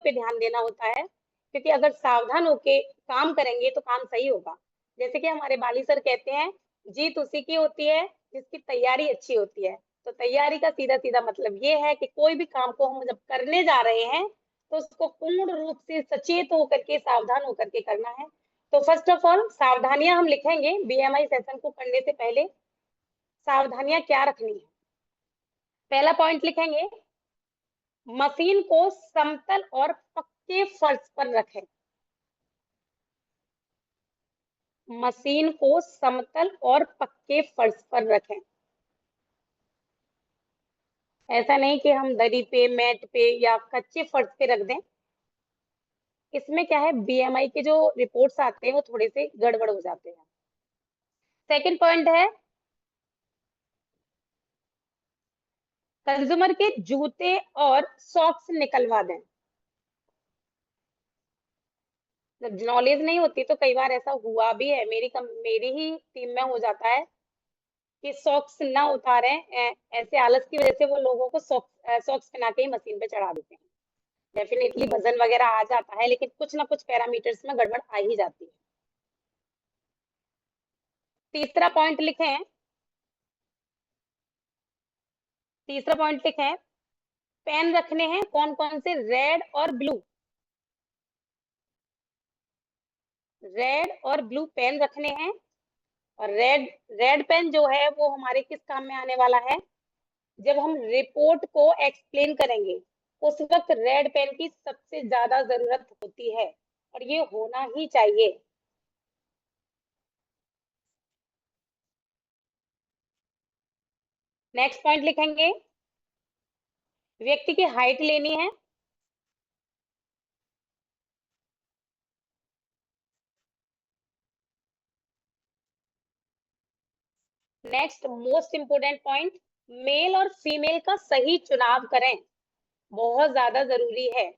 पे ध्यान देना होता है, क्योंकि अगर सावधान होके काम करेंगे तो काम सही होगा। जैसे कि हमारे बाली सर कहते हैं, जीत उसी की होती है जिसकी तैयारी अच्छी होती है। तो तैयारी का सीधा-सीधा मतलब ये है कि कोई भी काम को हम जब करने जा रहे हैं, तो उसको पूर्ण रूप से सचेत होकर के, सावधान होकर के करना है। तो फर्स्ट ऑफ ऑल सावधानियाँ हम लिखेंगे बीएमआई सेशन को करने से पहले, सावधानियाँ क्या रखनी है। पहला पॉइंट लिखेंगे, मशीन को समतल और पक्के फर्श पर रखें। मशीन को समतल और पक्के फर्श पर रखें। ऐसा नहीं कि हम दरी पे, मैट पे या कच्चे फर्श पे रख दें। इसमें क्या है, बीएमआई के जो रिपोर्ट्स आते हैं वो थोड़े से गड़बड़ हो जाते हैं। सेकंड पॉइंट है, कंज्यूमर के जूते और सॉक्स निकलवा दें। जब नॉलेज नहीं होती तो कई बार ऐसा हुआ भी है, मेरी ही टीम में हो जाता है कि सॉक्स ना उतारें, ऐसे आलस की वजह से वो लोगों को सॉक्स पहना के ही मशीन पे चढ़ा देते हैं। डेफिनेटली वजन वगैरह आ जाता है, लेकिन कुछ ना कुछ पैरामीटर्स में गड़बड़ आ ही जाती है। तीसरा पॉइंट लिखें, तीसरा पॉइंट लिखें, पेन रखने हैं कौन कौन से, रेड और ब्लू। रेड और ब्लू पेन रखने हैं। और रेड रेड पेन जो है वो हमारे किस काम में आने वाला है, जब हम रिपोर्ट को एक्सप्लेन करेंगे उस वक्त रेड पेन की सबसे ज्यादा जरूरत होती है, और ये होना ही चाहिए। नेक्स्ट पॉइंट लिखेंगे, व्यक्ति की हाइट लेनी है। Next most important point, male और फीमेल का सही चुनाव करें, बहुत ज्यादा जरूरी है।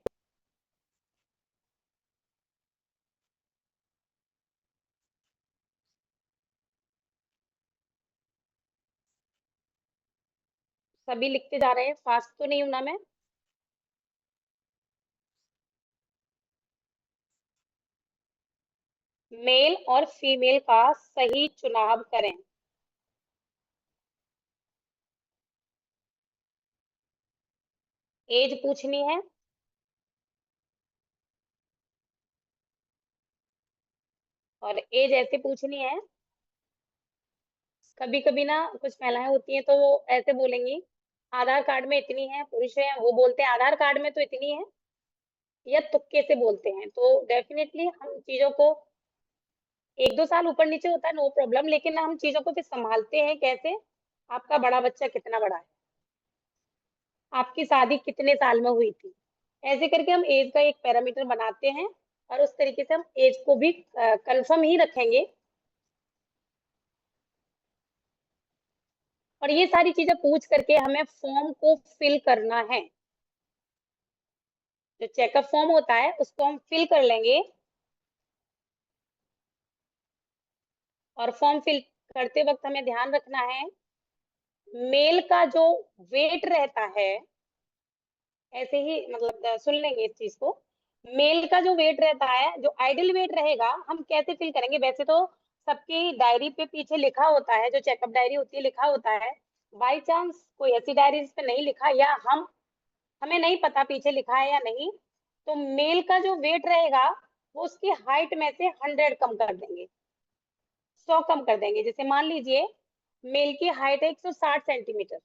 सभी लिखते जा रहे हैं, फास्ट तो नहीं हूं ना मैं। मेल और फीमेल का सही चुनाव करें। एज पूछनी है। और एज ऐसे पूछनी है, कभी कभी ना कुछ महिलाएं होती हैं तो वो ऐसे बोलेंगी, आधार कार्ड में इतनी है, पुरुष है वो बोलते हैं आधार कार्ड में तो इतनी है, या तुक्के से बोलते हैं। तो डेफिनेटली हम चीजों को, एक दो साल ऊपर नीचे होता है नो प्रॉब्लम, लेकिन हम चीजों को फिर संभालते हैं कैसे, आपका बड़ा बच्चा कितना बड़ा है, आपकी शादी कितने साल में हुई थी, ऐसे करके हम एज का एक पैरामीटर बनाते हैं, और उस तरीके से हम एज को भी कंफर्म ही रखेंगे। और ये सारी चीजें पूछ करके हमें फॉर्म को फिल करना है। जो चेकअप फॉर्म होता है उसको हम फिल कर लेंगे। और फॉर्म फिल करते वक्त हमें ध्यान रखना है, मेल का जो वेट रहता है, ऐसे ही मतलब सुन लेंगे इस चीज को, मेल का जो वेट रहता है, जो आइडियल वेट रहेगा, हम कैसे फिल करेंगे। वैसे तो सबकी डायरी पे पीछे लिखा होता है, जो चेकअप डायरी होती है लिखा होता है। बाई चांस कोई ऐसी डायरी जिस पे नहीं लिखा, या हमें नहीं पता पीछे लिखा है या नहीं, तो मेल का जो वेट रहेगा वो उसकी हाइट में से 100 कम कर देंगे, 100 कम कर देंगे। जैसे मान लीजिए मेल की हाइट है 160 सेंटीमीटर,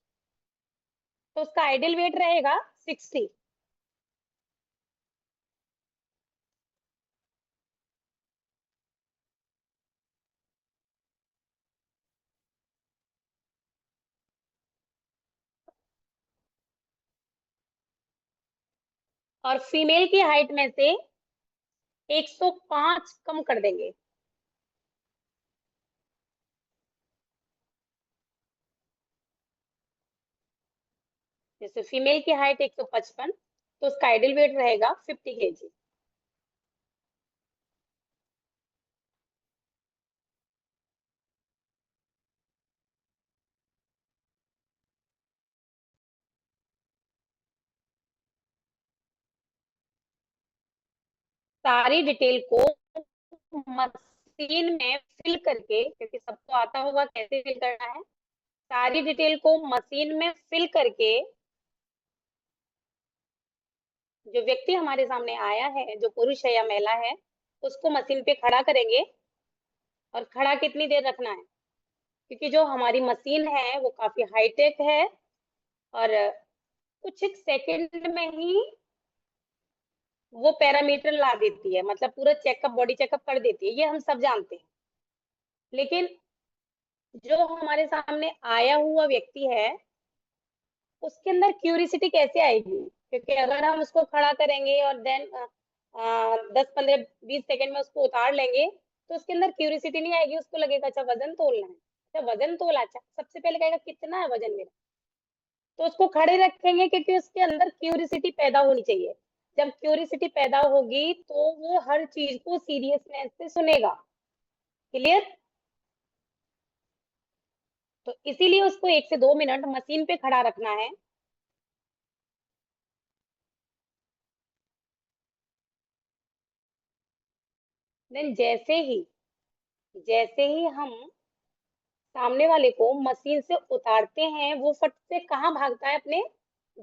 तो उसका आइडियल वेट रहेगा 60। और फीमेल की हाइट में से 105 कम कर देंगे। जैसे फीमेल की हाइट 155, तो उसका आइडियल वेट रहेगा 50 kg। सारी डिटेल को मशीन में फिल करके, क्योंकि सबको आता होगा कैसे फिल करना है, सारी डिटेल को मशीन में फिल करके जो व्यक्ति हमारे सामने आया है, जो पुरुष है या महिला है, उसको मशीन पे खड़ा करेंगे। और खड़ा कितनी देर रखना है, क्योंकि जो हमारी मशीन है वो काफी हाईटेक है और कुछ एक सेकंड में ही वो पैरामीटर ला देती है, मतलब पूरा चेकअप, बॉडी चेकअप कर देती है, ये हम सब जानते हैं। लेकिन जो हमारे सामने आया हुआ व्यक्ति है, उसके अंदर क्यूरिसिटी कैसे आएगी? क्योंकि अगर हम उसको खड़ा करेंगे और देन 10-15-20 सेकंड में उसको उतार लेंगे, तो उसके अंदर क्यूरिसिटी नहीं आएगी। उसको लगेगा अच्छा वजन तोलना है, अच्छा वजन तोला, अच्छा सबसे पहले कहेगा कितना है वजन मेरा। तो उसको खड़े रखेंगे क्योंकि उसके अंदर क्यूरिसिटी पैदा होनी चाहिए। जब क्यूरिसिटी पैदा होगी तो वो हर चीज को सीरियसनेस से सुनेगा। क्लियर? तो इसीलिए उसको 1 से 2 मिनट मशीन पे खड़ा रखना है। देन जैसे ही हम सामने वाले को मशीन से उतारते हैं, वो फट से कहाँ भागता है? अपने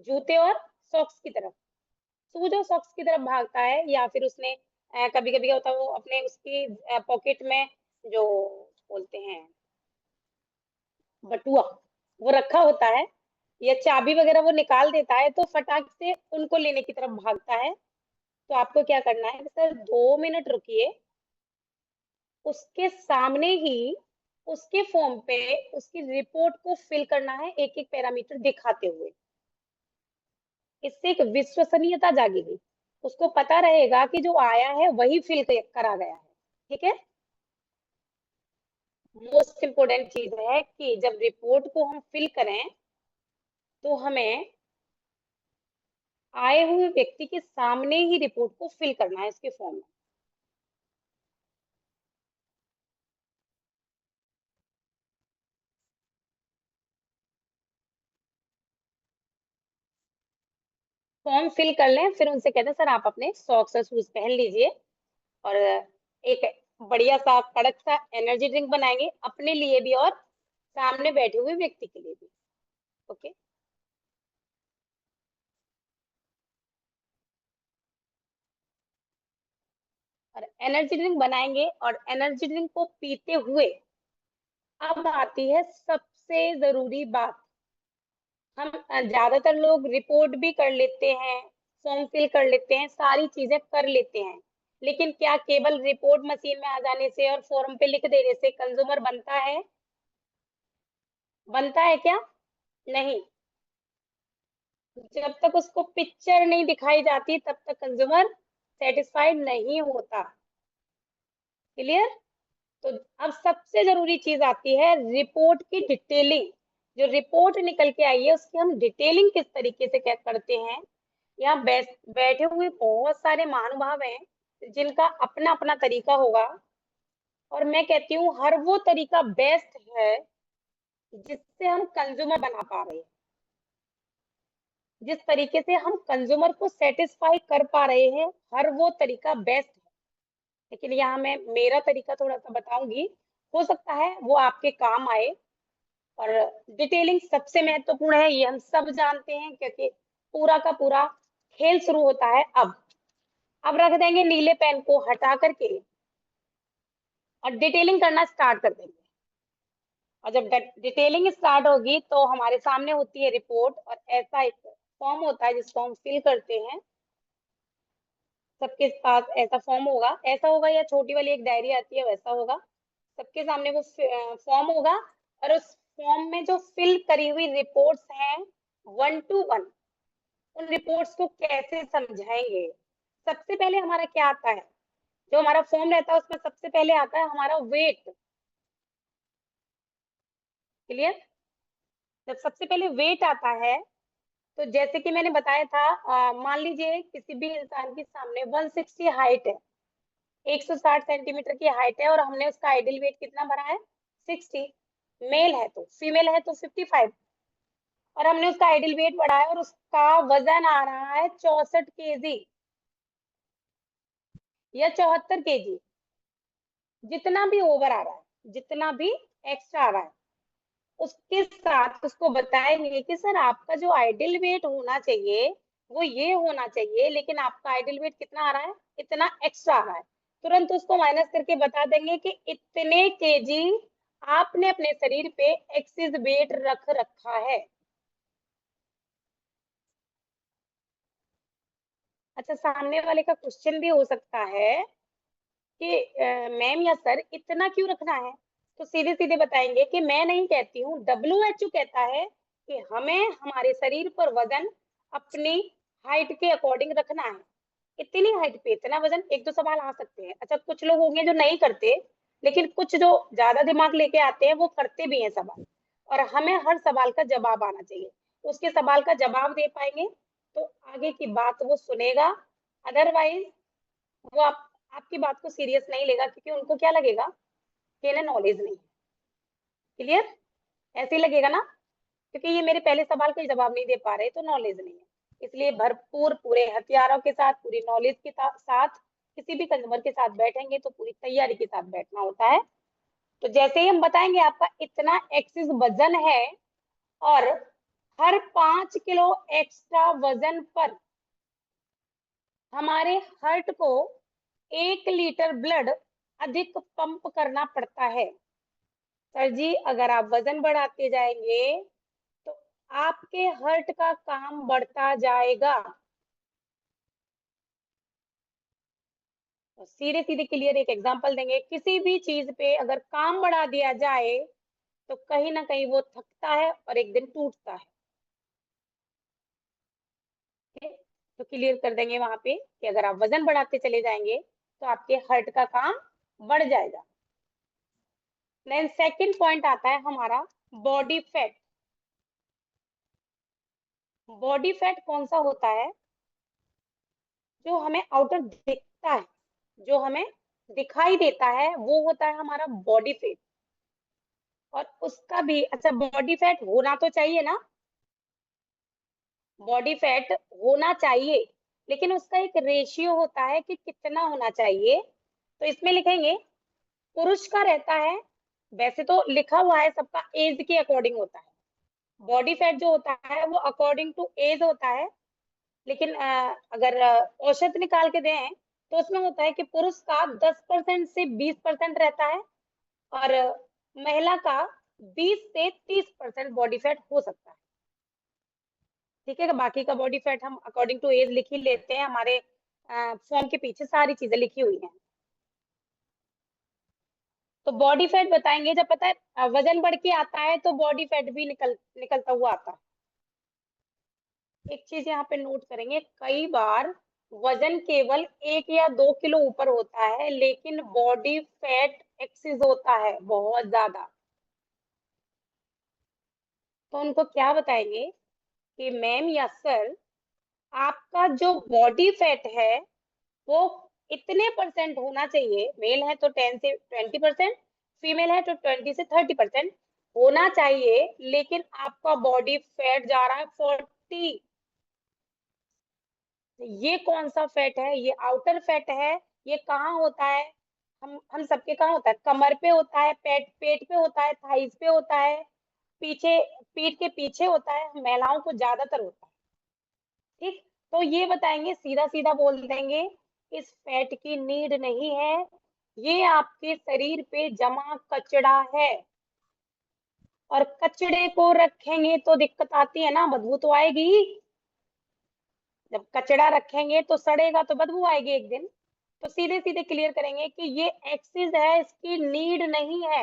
जूते और सॉक्स की तरफ, शूज और सॉक्स की तरफ भागता है। या फिर उसने कभी कभी क्या होता है, वो अपने उसकी पॉकेट में जो बोलते हैं बटुआ, वो रखा होता है, या चाबी वगैरह वो निकाल देता है, तो फटाक से उनको लेने की तरफ भागता है। तो आपको क्या करना है कि सर 2 मिनट रुकिए, उसके सामने ही उसके फॉर्म पे उसकी रिपोर्ट को फिल करना है, एक एक पैरामीटर दिखाते हुए। इससे एक विश्वसनीयता जागेगी, उसको पता रहेगा कि जो आया है वही फिल करा गया है। ठीक है? मोस्ट इम्पोर्टेंट चीज है कि जब रिपोर्ट को हम फिल करें, तो हमें आए हुए व्यक्ति के सामने ही रिपोर्ट को फिल करना है इसके फॉर्म में। फॉर्म फिल कर लें, फिर उनसे कहते हैं सर आप अपने सॉक्स और शूज पहन लीजिए, और एक बढ़िया सा कड़क सा एनर्जी ड्रिंक बनाएंगे अपने लिए भी और सामने बैठे हुए व्यक्ति के लिए भी। ओके? और एनर्जी ड्रिंक बनाएंगे, और एनर्जी ड्रिंक को पीते हुए अब आती है सबसे जरूरी बात। हम ज्यादातर लोग रिपोर्ट भी कर लेते हैं, फॉर्म फिल कर लेते हैं, सारी चीजें कर लेते हैं, लेकिन क्या केवल रिपोर्ट मशीन में आ जाने से और फॉर्म पे लिख देने से कंज्यूमर बनता है? बनता है क्या? नहीं। जब तक उसको पिक्चर नहीं दिखाई जाती तब तक कंज्यूमर सेटिस्फाइड नहीं होता। क्लियर? तो अब सबसे जरूरी चीज आती है रिपोर्ट की डिटेलिंग। जो रिपोर्ट निकल के आई है उसकी हम डिटेलिंग किस तरीके से क्या करते हैं। यहाँ बैठे हुए बहुत सारे महानुभाव हैं जिनका अपना अपना तरीका होगा, और मैं कहती हूँ हर वो तरीका बेस्ट है जिससे हम कंज्यूमर बना पा रहे हैं, जिस तरीके से हम कंज्यूमर को सेटिस्फाई कर पा रहे हैं, हर वो तरीका बेस्ट है। लेकिन यहाँ मैं मेरा तरीका थोड़ा सा बताऊंगी, हो सकता है वो आपके काम आए। और डिटेलिंग सबसे महत्वपूर्ण है, ये हम सब जानते हैं, क्योंकि पूरा का पूरा खेल शुरू होता है अब रख देंगे नीले पेन को हटा करके और डिटेलिंग करना स्टार्ट कर देंगे। और जब डिटेलिंग स्टार्ट होगी तो हमारे सामने होती है रिपोर्ट, और ऐसा एक फॉर्म होता है जिसको हम फिल करते हैं। सबके पास ऐसा फॉर्म होगा, ऐसा होगा, या छोटी वाली एक डायरी आती है वैसा होगा। सबके सामने वो फॉर्म होगा, और उस फॉर्म में जो फिल करी हुई रिपोर्ट्स हैं 1 to 1, उन रिपोर्ट्स को कैसे समझाएंगे। सबसे पहले हमारा क्या आता है? जो हमारा फॉर्म रहता है उसमें सबसे पहले आता है हमारा वेट। क्लियर? जब सबसे पहले वेट आता है, तो जैसे कि मैंने बताया था, मान लीजिए किसी भी इंसान के सामने 160 हाइट है, 160 सेंटीमीटर की हाइट है, और हमने उसका आइडियल वेट कितना भरा है? 60। मेल है तो, फीमेल है तो 55, और हमने उसका आइडियल वेट बढ़ाया और उसका वजन आ रहा है 64 केजी। या 74 kg, जितना भी ओवर आ रहा है, जितना भी एक्स्ट्रा आ रहा है, उसके साथ उसको बताएंगे कि सर आपका जो आइडियल वेट होना चाहिए वो ये होना चाहिए, लेकिन आपका आइडियल वेट कितना आ रहा है, इतना एक्स्ट्रा आ रहा है। तुरंत उसको माइनस करके बता देंगे कि इतने केजी आपने अपने शरीर पे एक्सेस वेट रख रखा है। अच्छा, सामने वाले का क्वेश्चन भी हो सकता है कि मैम या सर इतना क्यों रखना है, तो सीधे सीधे बताएंगे कि मैं नहीं कहती हूँ, WHO कहता है कि हमें हमारे शरीर पर वजन अपनी हाइट के अकॉर्डिंग रखना है। इतनी हाइट पे इतना वजन, एक दो सवाल आ सकते हैं। अच्छा, कुछ लोग होंगे जो नहीं करते, लेकिन कुछ जो ज्यादा दिमाग लेके आते हैं वो करते भी हैं सवाल, और हमें हर सवाल का जवाब आना चाहिए। उसके सवाल का जवाब दे पाएंगे तो आगे की बात वो सुनेगा, अदरवाइज वो आपकी बात को सीरियस नहीं लेगा, क्योंकि उनको क्या लगेगा कि इन्हें नॉलेज नहीं है। क्लियर? ऐसे ही लगेगा ना, क्योंकि ये मेरे पहले सवाल का जवाब नहीं दे पा रहे तो नॉलेज नहीं है। इसलिए भरपूर पूरे हथियारों के साथ, पूरी नॉलेज के साथ किसी भी कस्टमर के साथ बैठेंगे तो पूरी तैयारी के साथ बैठना होता है। तो जैसे ही हम बताएंगे आपका इतना एक्सिस वजन है, और हर 5 किलो एक्स्ट्रा वजन पर हमारे हार्ट को 1 लीटर ब्लड अधिक पंप करना पड़ता है। सर जी, अगर आप वजन बढ़ाते जाएंगे तो आपके हार्ट का काम बढ़ता जाएगा। सीधे सीधे क्लियर एक एग्जांपल देंगे, किसी भी चीज पे अगर काम बढ़ा दिया जाए तो कहीं ना कहीं वो थकता है और एक दिन टूटता है। ठीक है? तो क्लियर कर देंगे वहां पे कि अगर आप वजन बढ़ाते चले जाएंगे तो आपके हार्ट का काम बढ़ जाएगा। देन सेकंड पॉइंट आता है हमारा बॉडी फैट। बॉडी फैट कौन सा होता है? जो हमें आउटर दिखता है, जो हमें दिखाई देता है, वो होता है हमारा बॉडी फैट। और उसका भी अच्छा, बॉडी फैट होना तो चाहिए ना, बॉडी फैट होना चाहिए, लेकिन उसका एक रेशियो होता है कि कितना होना चाहिए। तो इसमें लिखेंगे पुरुष का रहता है, वैसे तो लिखा हुआ है सबका एज के अकॉर्डिंग होता है, बॉडी फैट जो होता है वो अकॉर्डिंग टू एज होता है। लेकिन अगर औसत निकाल के दें तो उसमें होता है कि पुरुष का 10% से 20% रहता है, और महिला का 20 से 30% बॉडी फैट हो सकता है। ठीक है, बाकी का बॉडी फैट हम अकॉर्डिंग टू एज लिख ही लेते हैं, हमारे फॉर्म के पीछे सारी चीजें लिखी हुई हैं। तो बॉडी फैट बताएंगे, जब पता है वजन बढ़ के आता है तो बॉडी फैट भी निकलता हुआ आता है। एक चीज यहाँ पे नोट करेंगे, कई बार वजन केवल 1 या 2 किलो ऊपर होता है, लेकिन बॉडी फैट एक्सेस होता है बहुत ज्यादा। तो उनको क्या बताएंगे कि मैम या सर, आपका जो बॉडी फैट है वो इतने परसेंट होना चाहिए, मेल है तो 10 से 20%, फीमेल है तो 20 से 30% होना चाहिए, लेकिन आपका बॉडी फैट जा रहा है 40। ये कौन सा फैट है? ये आउटर फैट है। ये कहाँ होता है? हम सबके कहाँ होता है? कमर पे होता है, पेट पेट पे होता है, थाइस पे होता है, पीछे पीठ के पीछे होता है, महिलाओं को ज्यादातर होता है। ठीक, तो ये बताएंगे, सीधा सीधा बोल देंगे, इस फैट की नीड नहीं है, ये आपके शरीर पे जमा कचरा है, और कचड़े को रखेंगे तो दिक्कत आती है ना, बदबू तो आएगी ही। जब कचड़ा रखेंगे तो सड़ेगा तो बदबू आएगी एक दिन। तो सीधे सीधे क्लियर करेंगे कि ये एक्सिस है, इसकी नीड नहीं है।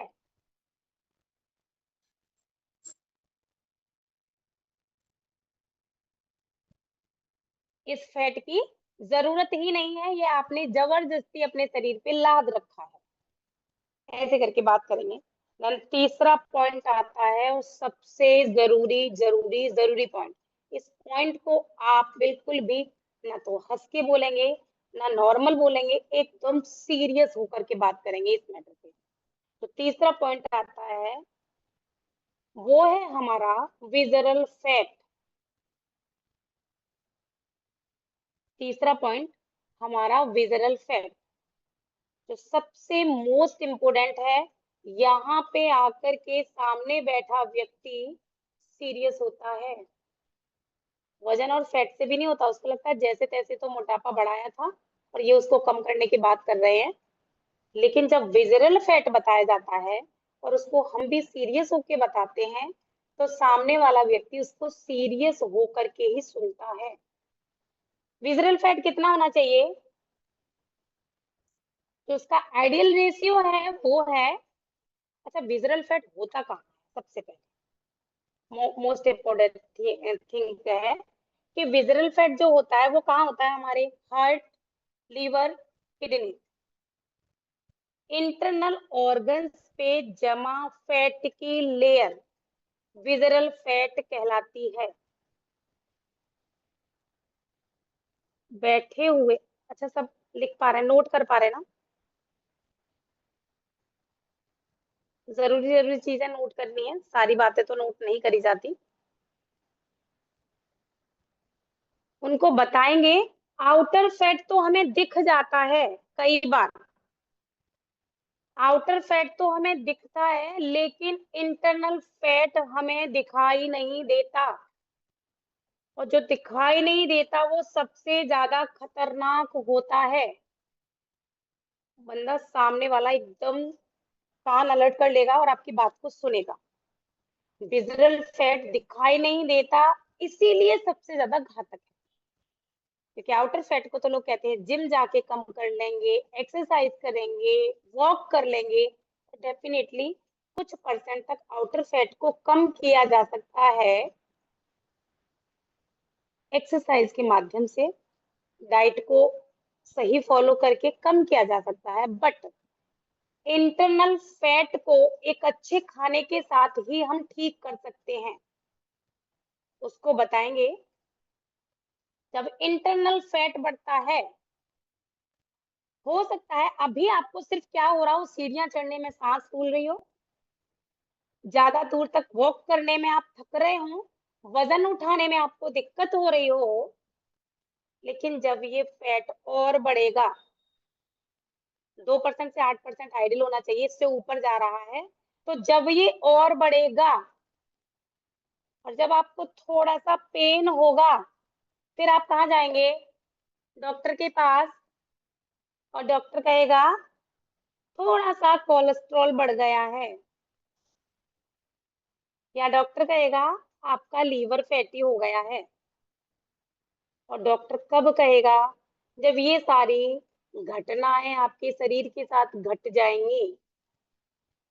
इस फैट की जरूरत ही नहीं है, ये आपने जबरदस्ती अपने शरीर पे लाद रखा है। ऐसे करके बात करेंगे। देन तीसरा पॉइंट आता है, और सबसे जरूरी जरूरी जरूरी पॉइंट। इस पॉइंट को आप बिल्कुल भी ना तो हंस के बोलेंगे, ना नॉर्मल बोलेंगे, एकदम सीरियस होकर के बात करेंगे इस मैटर पे। तो तीसरा पॉइंट आता है, वो है हमारा विजरल फैट। तीसरा पॉइंट हमारा विजरल फैट। जो सबसे मोस्ट इम्पोर्टेंट है, यहाँ पे आकर के सामने बैठा व्यक्ति सीरियस होता है। वजन और फैट से भी नहीं होता, उसको लगता है जैसे तैसे तो मोटापा बढ़ाया था और ये उसको कम करने की बात कर रहे हैं। लेकिन जब विजरल फैट बताया जाता है और उसको हम भी सीरियस होके बताते हैं, तो सामने वाला व्यक्ति उसको सीरियस होकर के ही सुनता है। विजरल फैट कितना होना चाहिए? तो उसका आइडियल रेशियो है वो है, अच्छा विजरल फैट होता कहाँ है? सबसे पहले मोस्ट इम्पोर्टेंट थिंग है कि विजरल फैट जो होता है वो कहाँ होता है? हमारे heart, liver, kidney, internal organs पे जमा फैट की लेयर विजरल फैट कहलाती है। बैठे हुए, अच्छा सब लिख पा रहे हैं, नोट कर पा रहे हैं ना? जरूरी जरूरी चीजें नोट करनी है, सारी बातें तो नोट नहीं करी जाती। उनको बताएंगे। आउटर फैट तो हमें दिख जाता है कई बार, आउटर फैट तो हमें दिखता है, लेकिन इंटरनल फैट हमें दिखाई नहीं देता। और जो दिखाई नहीं देता वो सबसे ज्यादा खतरनाक होता है। बंदा सामने वाला एकदम कान अलर्ट कर लेगा और आपकी बात को सुनेगा। विजुअल फैट दिखाई नहीं देता, इसीलिए सबसे ज्यादा घातक है। क्योंकि आउटर फैट को तो लोग कहते हैं जिम जाके कम कर लेंगे, एक्सरसाइज करेंगे, वॉक कर लेंगे। डेफिनेटली कुछ परसेंट तक आउटर फैट को कम किया जा सकता है एक्सरसाइज के माध्यम से, डाइट को सही फॉलो करके कम किया जा सकता है। बट इंटरनल फैट को एक अच्छे खाने के साथ ही हम ठीक कर सकते हैं। उसको बताएंगे। जब इंटरनल फैट बढ़ता है, हो सकता है अभी आपको सिर्फ क्या हो रहा हो, सीढ़ियां चढ़ने में सांस फूल रही हो, ज्यादा दूर तक वॉक करने में आप थक रहे हो, वजन उठाने में आपको दिक्कत हो रही हो। लेकिन जब ये फैट और बढ़ेगा, 2% से 8% आइडियल होना चाहिए, इससे ऊपर जा रहा है, तो जब ये और बढ़ेगा और जब आपको थोड़ा सा पेन होगा, फिर आप कहाँ जाएंगे? डॉक्टर के पास। और डॉक्टर कहेगा थोड़ा सा कोलेस्ट्रॉल बढ़ गया है, या डॉक्टर कहेगा आपका लीवर फैटी हो गया है। और डॉक्टर कब कहेगा? जब ये सारी घटनाएं आपके शरीर के साथ घट जाएंगी।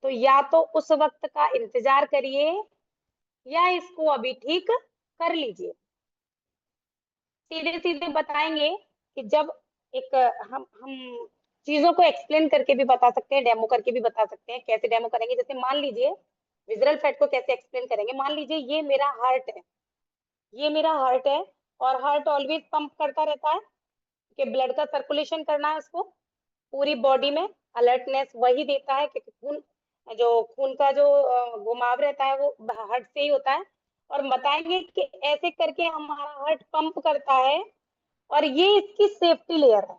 तो या तो उस वक्त का इंतजार करिए, या इसको अभी ठीक कर लीजिए। सीधे सीधे बताएंगे कि जब एक हम चीजों को एक्सप्लेन करके भी बता सकते हैं, डेमो करके भी बता सकते हैं। कैसे डेमो करेंगे? जैसे मान लीजिए विजुअल फैट को कैसे एक्सप्लेन करेंगे। मान लीजिए ये मेरा हार्ट है, ये मेरा हार्ट है, और हार्ट ऑलवेज पंप करता रहता है कि ब्लड का सर्कुलेशन करना है उसको पूरी बॉडी में। अलर्टनेस वही देता है कि खून का जो घुमाव रहता है वो हार्ट से ही होता है। और बताएंगे कि ऐसे करके हमारा हार्ट पंप करता है, और ये इसकी सेफ्टी लेयर है,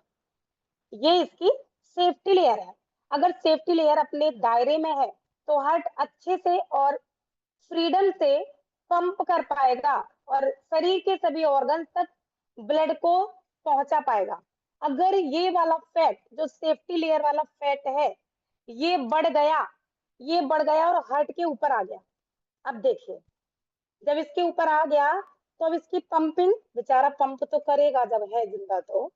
ये इसकी सेफ्टी लेयर है। अगर सेफ्टी लेयर अपने दायरे में है, तो हार्ट अच्छे से और फ्रीडम से पंप कर पाएगा और शरीर के सभी ऑर्गन तक ब्लड को पहुंचा पाएगा। अगर ये वाला फैट, जो सेफ्टी लेयर वाला फैट है, ये बढ़ गया, ये बढ़ गया और हार्ट के ऊपर आ गया। अब देखिए, जब इसके ऊपर आ गया, तो अब इसकी पंपिंग, बेचारा पंप तो करेगा जब है जिंदा तो,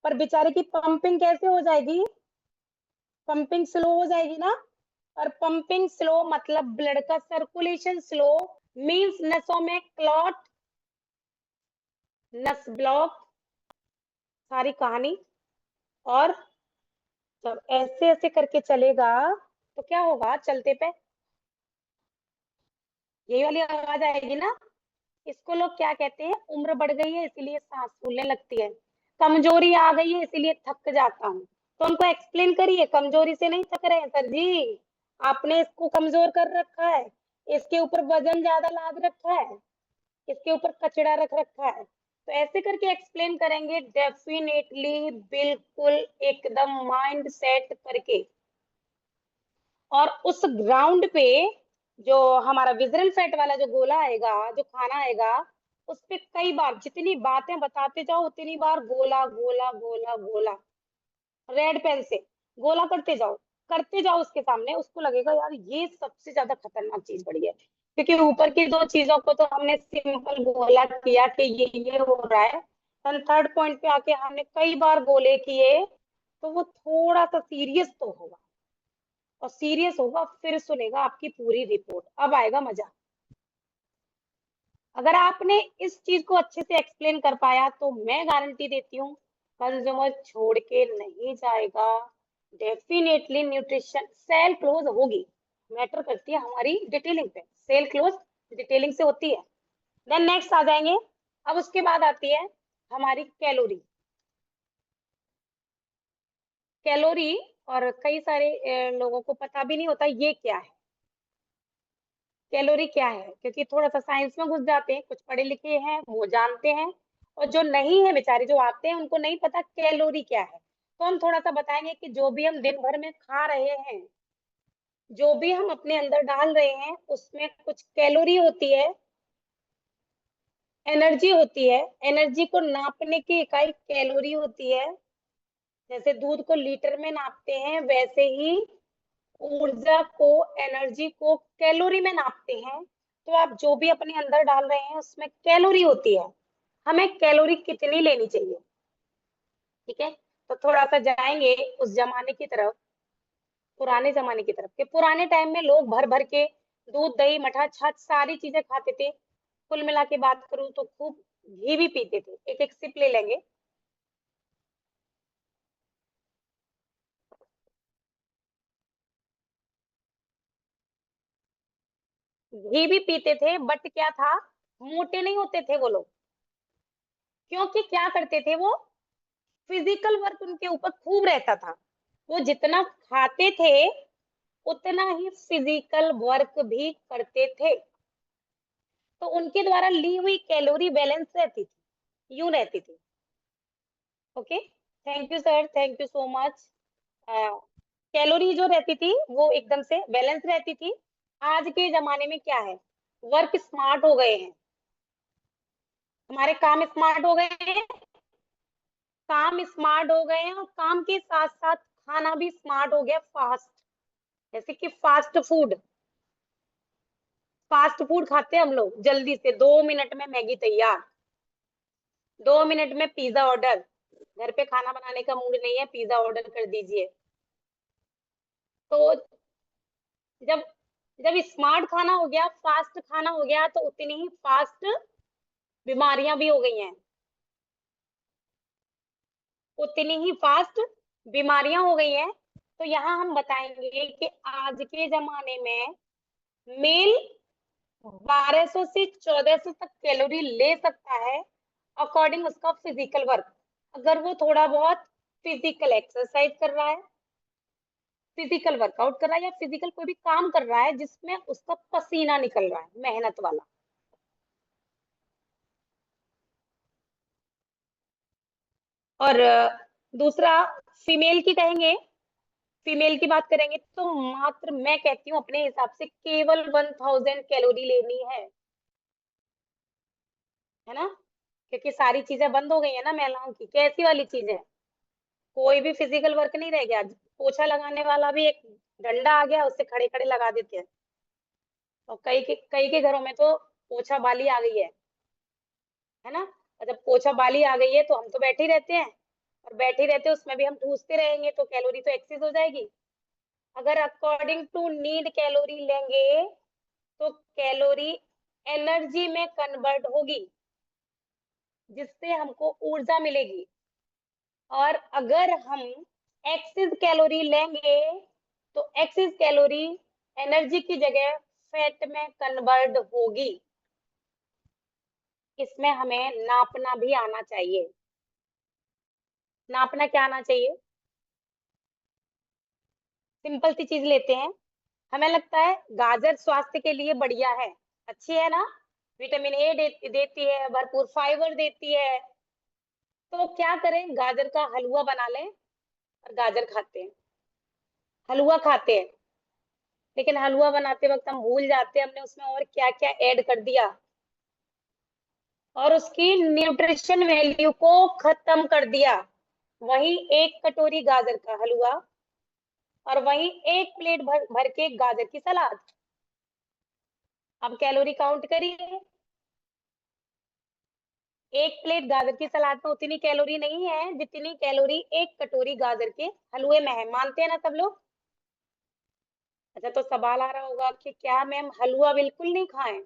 पर बेचारे की पंपिंग कैसे हो जाएगी? पंपिंग स्लो हो जाएगी ना। और पंपिंग स्लो मतलब ब्लड का सर्कुलेशन स्लो, मींस नसों में क्लॉट, नस ब्लॉक, सारी कहानी। और जब ऐसे ऐसे करके चलेगा, तो क्या होगा? चलते पे यही वाली आवाज आएगी ना। इसको लोग क्या कहते हैं? उम्र बढ़ गई है इसीलिए सांस फूलने लगती है, कमजोरी आ गई है इसीलिए थक जाता हूँ। तो उनको एक्सप्लेन करिए, कमजोरी से नहीं थक रहे हैं सर जी, आपने इसको कमजोर कर रखा है, इसके ऊपर वजन ज्यादा लाद रखा है, इसके ऊपर कचड़ा रख रखा है, तो ऐसे करके एक्सप्लेन करेंगे डेफिनेटली, बिल्कुल एकदम माइंड सेट करके। और उस ग्राउंड पे जो हमारा विजरल फैट वाला जो गोला आएगा, जो खाना आएगा, उस पे कई बार जितनी बातें बताते जाओ उतनी बार गोला गोला गोला गोला, रेड पेन से गोला करते जाओ उसके सामने। उसको लगेगा यार ये सबसे ज्यादा खतरनाक चीज बढ़ी है, क्योंकि ऊपर की दो चीजों को तो हमने सिंपल गोला किया कि ये हो रहा है, थर्ड पॉइंट पे आके हमने कई बार गोले किए, तो वो थोड़ा सा सीरियस तो होगा, और सीरियस होगा फिर सुनेगा आपकी पूरी रिपोर्ट, अब आएगा मजा। अगर आपने इस चीज को अच्छे से एक्सप्लेन कर पाया तो मैं गारंटी देती हूँ कंज्यूमर छोड़ के नहीं जाएगा। डेफिनेटली न्यूट्रिशन सेल क्लोज होगी, मैटर करती है हमारी डिटेलिंग पे, सेल क्लोज डिटेलिंग से होती है। देन नेक्स्ट आ जाएंगे, अब उसके बाद आती है हमारी कैलोरी। कैलोरी, और कई सारे लोगों को पता भी नहीं होता ये क्या है, कैलोरी क्या है, क्योंकि थोड़ा सा साइंस में घुस जाते हैं, कुछ पढ़े लिखे हैं वो जानते हैं, और जो नहीं है बेचारे जो आते हैं उनको नहीं पता कैलोरी क्या है। तो हम थोड़ा सा बताएंगे कि जो भी हम दिन भर में खा रहे हैं, जो भी हम अपने अंदर डाल रहे हैं, उसमें कुछ कैलोरी होती है, एनर्जी होती है। एनर्जी को नापने की इकाई कैलोरी होती है। जैसे दूध को लीटर में नापते हैं, वैसे ही ऊर्जा को, एनर्जी को कैलोरी में नापते हैं। तो आप जो भी अपने अंदर डाल रहे हैं उसमें कैलोरी होती है, हमें कैलोरी कितनी लेनी चाहिए, ठीक है। तो थोड़ा सा जाएंगे उस जमाने की तरफ, पुराने जमाने की तरफ, के पुराने टाइम में लोग भर भर के दूध दही मठा छाछ सारी चीजें खाते थे। कुल मिला के बात करूं तो खूब घी भी पीते थे। एक एक सिप ले लेंगे। घी भी पीते थे, बट क्या था, मोटे नहीं होते थे वो लोग, क्योंकि क्या करते थे वो, फिजिकल वर्क उनके ऊपर खूब रहता था। वो जितना खाते थे उतना ही फिजिकल वर्क भी करते थे, तो उनके द्वारा ली हुई कैलोरी बैलेंस रहती थी, यूं रहती थी। Okay, thank you sir, thank you so much. Calorie जो रहती थी वो एकदम से बैलेंस रहती थी। आज के जमाने में क्या है, वर्क स्मार्ट हो गए हैं, हमारे काम स्मार्ट हो गए हैं, काम स्मार्ट हो गए हैं, और काम के साथ साथ खाना भी स्मार्ट हो गया, फास्ट। जैसे कि फास्ट फूड खाते हैं हम लोग, जल्दी से 2 मिनट में मैगी तैयार, 2 मिनट में पिज्जा ऑर्डर, घर पे खाना बनाने का मूड नहीं है, पिज्जा ऑर्डर कर दीजिए। तो जब जब स्मार्ट खाना हो गया, फास्ट खाना हो गया, तो उतनी ही फास्ट बीमारियां भी हो गई हैं, उतनी ही फास्ट बीमारियां हो गई हैं। तो यहाँ हम बताएंगे कि आज के जमाने में मेल 1200 से 1400 तक कैलोरी ले सकता है, अकॉर्डिंग उसका फिजिकल वर्क। अगर वो थोड़ा बहुत फिजिकल एक्सरसाइज कर रहा है, फिजिकल वर्कआउट कर रहा है, या फिजिकल कोई भी काम कर रहा है जिसमें उसका पसीना निकल रहा है, मेहनत वाला। और दूसरा, फीमेल की कहेंगे, फीमेल की बात करेंगे तो मात्र मैं कहती हूँ अपने हिसाब से केवल 1000 कैलोरी लेनी है ना, क्योंकि सारी चीजें बंद हो गई है ना महिलाओं की। कैसी वाली चीजें, कोई भी फिजिकल वर्क नहीं रह गया। पोछा लगाने वाला भी एक डंडा आ गया, उससे खड़े खड़े लगा देते हैं। और कई के घरों में तो पोछा बाली आ गई है ना। और जब पोछा बाली आ गई है तो हम तो बैठे ही रहते हैं, और बैठे ही रहते हैं, उसमें भी हम ठूसते रहेंगे तो कैलोरी तो एक्सेस हो जाएगी। अगर अकॉर्डिंग टू नीड कैलोरी लेंगे तो कैलोरी एनर्जी में कन्वर्ट होगी, जिससे हमको ऊर्जा मिलेगी। और अगर हम एक्सेस कैलोरी लेंगे तो एक्सेस कैलोरी एनर्जी की जगह फैट में कन्वर्ट होगी। इसमें हमें नापना भी आना चाहिए। नापना क्या आना चाहिए, सिंपल सी चीज लेते हैं। हमें लगता है गाजर स्वास्थ्य के लिए बढ़िया है, अच्छी है ना, विटामिन ए देती है, भरपूर फाइबर देती है। तो क्या करें, गाजर का हलवा बना लें और गाजर खाते हैं, हलवा खाते हैं। लेकिन हलवा बनाते वक्त हम भूल जाते हैं हमने उसमें और क्या क्या ऐड कर दिया, और उसकी न्यूट्रिशन वैल्यू को खत्म कर दिया। वही एक कटोरी गाजर का हलवा और वही एक प्लेट भर भर के गाजर की सलाद। अब कैलोरी काउंट करिए, एक प्लेट गाजर की सलाद में उतनी कैलोरी नहीं है जितनी कैलोरी एक कटोरी गाजर के हलवे में है। मानते हैं ना सब लोग? अच्छा, तो सवाल आ रहा होगा कि क्या मैम हलवा बिल्कुल नहीं खाएं?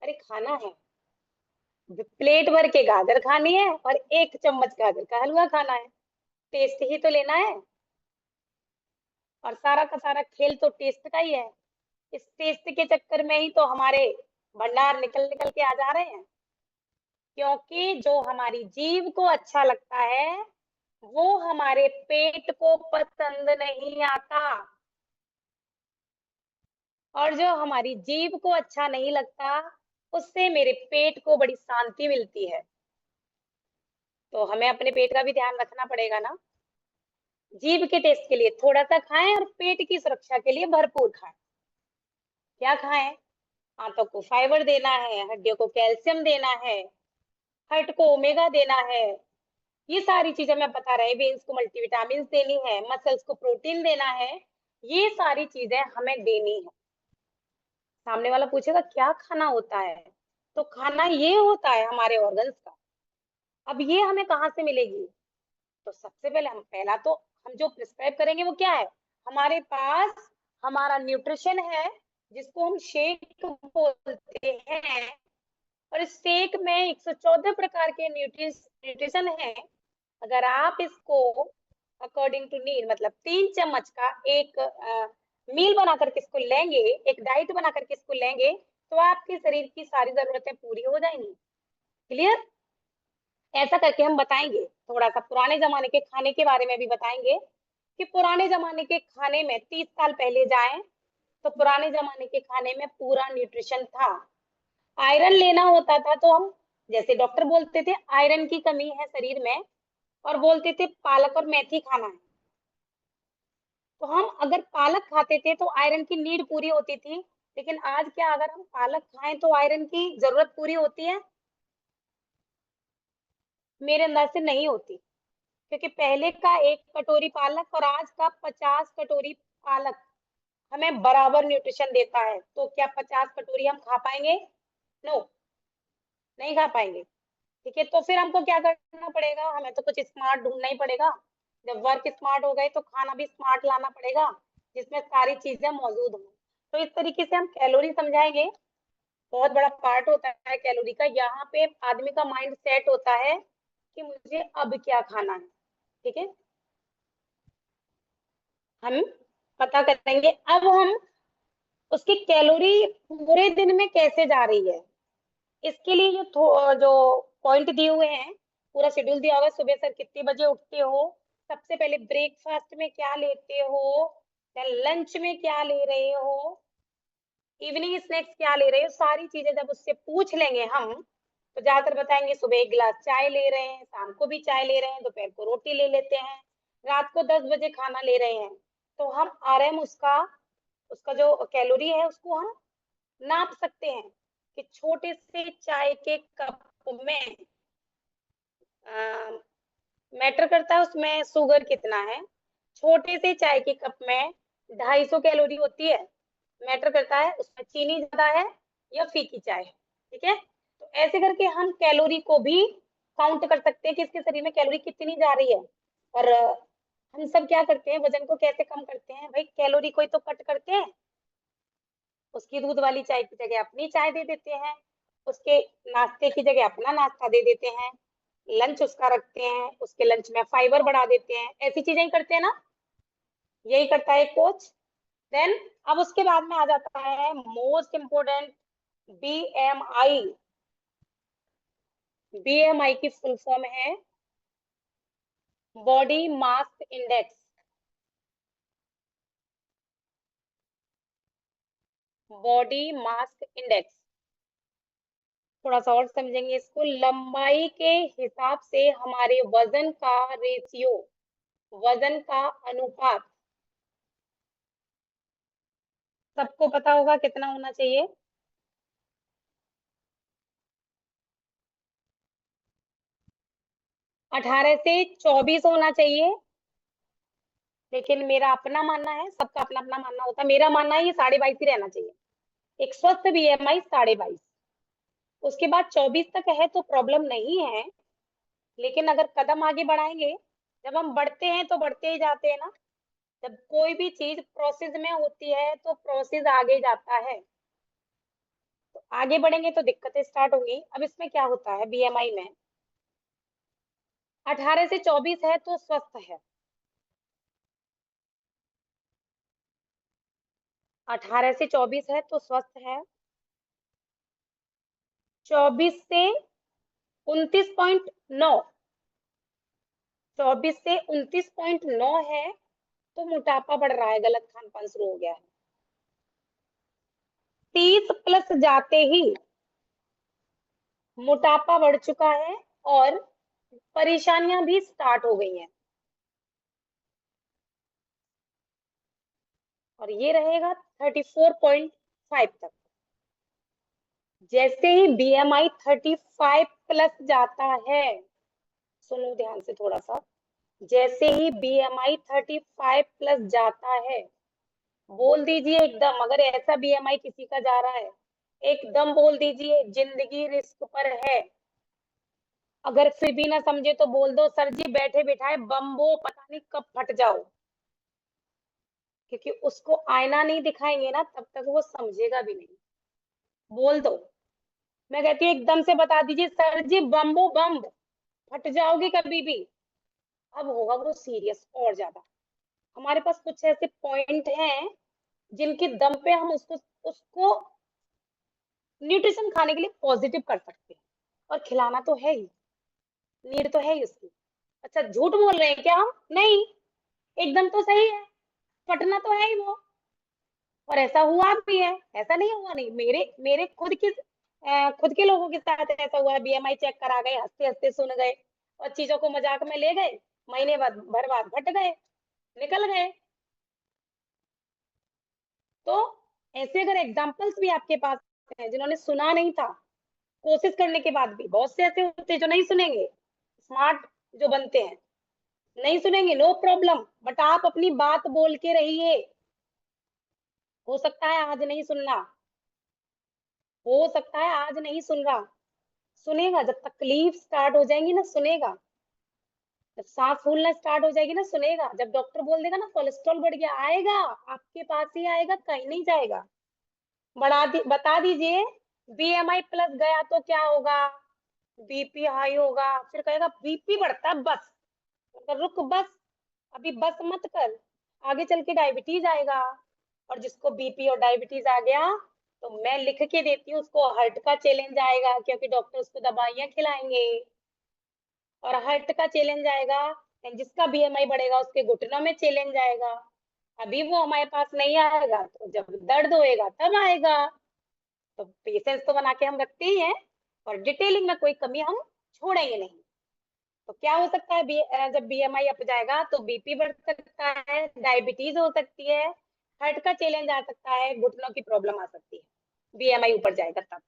अरे खाना है, प्लेट भर के गाजर खानी है और एक चम्मच गाजर का हलवा खाना है। टेस्ट ही तो लेना है, और सारा का सारा खेल तो टेस्ट का ही है। इस टेस्ट के चक्कर में ही तो हमारे भंडार निकल निकल के आ जा रहे हैं। क्योंकि जो हमारी जीभ को अच्छा लगता है वो हमारे पेट को पसंद नहीं आता, और जो हमारी जीभ को अच्छा नहीं लगता उससे मेरे पेट को बड़ी शांति मिलती है। तो हमें अपने पेट का भी ध्यान रखना पड़ेगा ना। जीभ के टेस्ट के लिए थोड़ा सा खाएं और पेट की सुरक्षा के लिए भरपूर खाएं। क्या खाएं? आंतों को फाइबर देना है, हड्डियों को कैल्शियम देना है, हार्ट को ओमेगा देना है। ये सारी चीजें मैं बता रही, वेन्स को मल्टीविटामिन देनी है, मसल्स को प्रोटीन देना है। ये सारी चीजें हमें देनी है। सामने वाला पूछेगा क्या खाना होता है, तो खाना ये होता है हमारे ऑर्गन्स का। अब ये हमें कहाँ से मिलेगी? तो सबसे पहले पहला तो हम जो प्रिस्क्राइब करेंगे वो क्या है? हमारे पास हमारा न्यूट्रिशन है, जिसको हम शेक बोलते हैं। और इस शेक में 114 प्रकार के न्यूट्रिशन है। अगर आप इसको अकॉर्डिंग टू नीड, मतलब 3 चम्मच का एक मील बना करके इसको लेंगे, एक डाइट बना करके इसको लेंगे, तो आपके शरीर की सारी जरूरतें पूरी हो जाएंगी। क्लियर? ऐसा करके हम बताएंगे, थोड़ा सा पुराने जमाने के खाने के बारे में भी बताएंगे कि पुराने जमाने के खाने में 30 साल पहले जाएं तो पुराने जमाने के खाने में पूरा न्यूट्रिशन था। आयरन लेना होता था तो हम, जैसे डॉक्टर बोलते थे आयरन की कमी है शरीर में, और बोलते थे पालक और मेथी खाना है, तो हम अगर पालक खाते थे तो आयरन की नीड पूरी होती थी। लेकिन आज क्या, अगर हम पालक खाएं तो आयरन की जरूरत पूरी होती है? मेरे अंदाज से नहीं होती। क्योंकि पहले का एक कटोरी पालक और आज का 50 कटोरी पालक हमें बराबर न्यूट्रिशन देता है। तो क्या 50 कटोरी हम खा पाएंगे? नो, नहीं खा पाएंगे। ठीक है, तो फिर हमको क्या करना पड़ेगा? हमें तो कुछ स्मार्ट ढूंढना ही पड़ेगा। जब वर्क स्मार्ट हो गए तो खाना भी स्मार्ट लाना पड़ेगा, जिसमें सारी चीजें मौजूद हों। तो इस तरीके से हम कैलोरी समझाएंगे। बहुत बड़ा पार्ट होता है कैलोरी का। यहाँ पे आदमी का माइंड सेट होता है कि मुझे अब क्या खाना है। ठीक है, हम पता करेंगे। अब हम उसकी कैलोरी पूरे दिन में कैसे जा रही है, इसके लिए जो पॉइंट दिए हुए हैं, पूरा शेड्यूल दिया होगा। सुबह सर कितने बजे उठते हो, सबसे पहले ब्रेकफास्ट में क्या लेते हो, देन लंच में क्या ले रहे हो, इवनिंग स्नैक्स क्या ले रहे हो, सारी चीजें जब उससे पूछ लेंगे हम, तो ज्यादातर बताएंगे सुबह एक गिलास चाय ले रहे हैं, शाम को भी चाय ले रहे हैं, दोपहर को रोटी ले लेते हैं, रात को 10 बजे खाना ले रहे हैं। तो हम आरएम उसका उसका जो कैलोरी है उसको हम नाप सकते हैं कि छोटे से चाय के कप में मैटर करता है उसमें शुगर कितना है। छोटे से चाय के कप में 250 कैलोरी होती है। मैटर करता है उसमें चीनी ज्यादा है या फीकी चाय है। ठीक है, तो ऐसे करके हम कैलोरी को भी काउंट कर सकते हैं कि इसके शरीर में कैलोरी कितनी जा रही है। और हम सब क्या करते हैं, वजन को कैसे कम करते हैं भाई? कैलोरी को ही तो कट करते हैं। उसकी दूध वाली चाय की जगह अपनी चाय दे देते हैं, उसके नाश्ते की जगह अपना नाश्ता दे देते हैं, लंच उसका रखते हैं, उसके लंच में फाइबर बढ़ा देते हैं। ऐसी चीजें ही करते हैं ना, यही करता है कोच। देन अब उसके बाद में आ जाता है मोस्ट इम्पोर्टेंट, बीएमआई। बीएमआई की फुल फॉर्म है body mass index. Body mass index थोड़ा सा और समझेंगे इसको। लंबाई के हिसाब से हमारे वजन का रेशियो, वजन का अनुपात सबको पता होगा कितना होना चाहिए? 18 से 24 होना चाहिए। लेकिन मेरा अपना मानना है, सबका अपना अपना मानना होता है, मेरा मानना है ये 22.5 ही रहना चाहिए। एक स्वस्थ बीएमआई 22.5। उसके बाद 24 तक है तो प्रॉब्लम नहीं है। लेकिन अगर कदम आगे बढ़ाएंगे, जब हम बढ़ते हैं तो बढ़ते ही जाते हैं ना। जब कोई भी चीज प्रोसेस में होती है तो प्रोसेस आगे जाता है, तो आगे बढ़ेंगे तो दिक्कतें स्टार्ट होंगी। अब इसमें क्या होता है बीएमआई में, 18 से 24 है तो स्वस्थ है, 18 से 24 है तो स्वस्थ है, 24 से 29.9, 24 से 29.9 है तो मोटापा बढ़ रहा है, गलत खान पान शुरू हो गया है। 30 प्लस जाते ही मोटापा बढ़ चुका है और परेशानियां भी स्टार्ट हो गई हैं, और ये रहेगा 34.5 तक। जैसे ही बीएमआई 35 प्लस जाता है, सुनो ध्यान से थोड़ा सा, जैसे ही बीएमआई 35 प्लस जाता है, बोल दीजिए एकदम, अगर ऐसा बीएमआई किसी का जा रहा है, एकदम बोल दीजिए जिंदगी रिस्क पर है। अगर फिर भी ना समझे तो बोल दो सर जी बैठे बिठाए बम्बो पता नहीं कब फट जाओ, क्योंकि उसको आईना नहीं दिखाएंगे ना तब तक वो समझेगा भी नहीं। बोल दो, मैं कहती हूँ एकदम से बता दीजिए सर जी बम्बो बम्ब, फट जाओगे कभी भी। अब होगा वो सीरियस और ज्यादा। हमारे पास कुछ ऐसे पॉइंट हैं जिनके दम पे हम उसको उसको न्यूट्रिशन खाने के लिए पॉजिटिव कर सकते हैं, और खिलाना तो है ही, नीड तो है ही उसकी। अच्छा झूठ बोल रहे हैं क्या हम? नहीं, एकदम तो सही है, फटना तो है ही वो। और ऐसा हुआ भी है, ऐसा नहीं हुआ नहीं, मेरे मेरे खुद के लोगों के साथ ऐसा हुआ है। बीएमआई चेक करा गए, हंसते हंसते सुन गए और चीजों को मजाक में ले गए, महीने बाद भर बाद घट गए, निकल गए। तो ऐसे अगर एग्जाम्पल्स भी आपके पास हैं जिन्होंने सुना नहीं था, कोशिश करने के बाद भी, बहुत से ऐसे होते हैं जो नहीं सुनेंगे, स्मार्ट जो बनते हैं, नहीं सुनेंगे नो प्रॉब्लम, बट आप अपनी बात बोल के रहिए। हो सकता है आज नहीं सुनना, हो सकता है आज नहीं सुन रहा, सुनेगा जब तकलीफ स्टार्ट हो जाएंगी ना, सुनेगा जब सांस फूलना स्टार्ट हो जाएगी ना, सुनेगा जब डॉक्टर बोल देगा ना कोलेस्ट्रॉल बढ़ गया, आएगा आपके पास ही आएगा, कहीं नहीं जाएगा। बता दीजिए बीएमआई प्लस गया तो क्या होगा? बीपी हाई होगा, फिर कहेगा बीपी बढ़ता है बस, रुक बस, अभी बस मत कर, आगे चल के डायबिटीज आएगा। और जिसको बीपी और डायबिटीज आ गया, तो मैं लिख के देती हूँ उसको हार्ट का चैलेंज आएगा, क्योंकि डॉक्टर उसको दवाइयां खिलाएंगे। और हार्ट का चैलेंज आएगा, जिसका बीएमआई बढ़ेगा उसके घुटनों में चैलेंज आएगा। अभी वो हमारे पास नहीं आएगा, तो जब दर्द होएगा तब आएगा। तो पेशेंस तो बना के हम रखते ही हैं, और डिटेलिंग में कोई कमी हम छोड़ेंगे नहीं। तो क्या हो सकता है जब बीएमआई अप जाएगा तो बीपी बढ़ सकता है, डायबिटीज हो सकती है, हार्ट का चैलेंज आ सकता है, घुटनों की प्रॉब्लम आ सकती है, बीएमआई ऊपर जाएगा तब।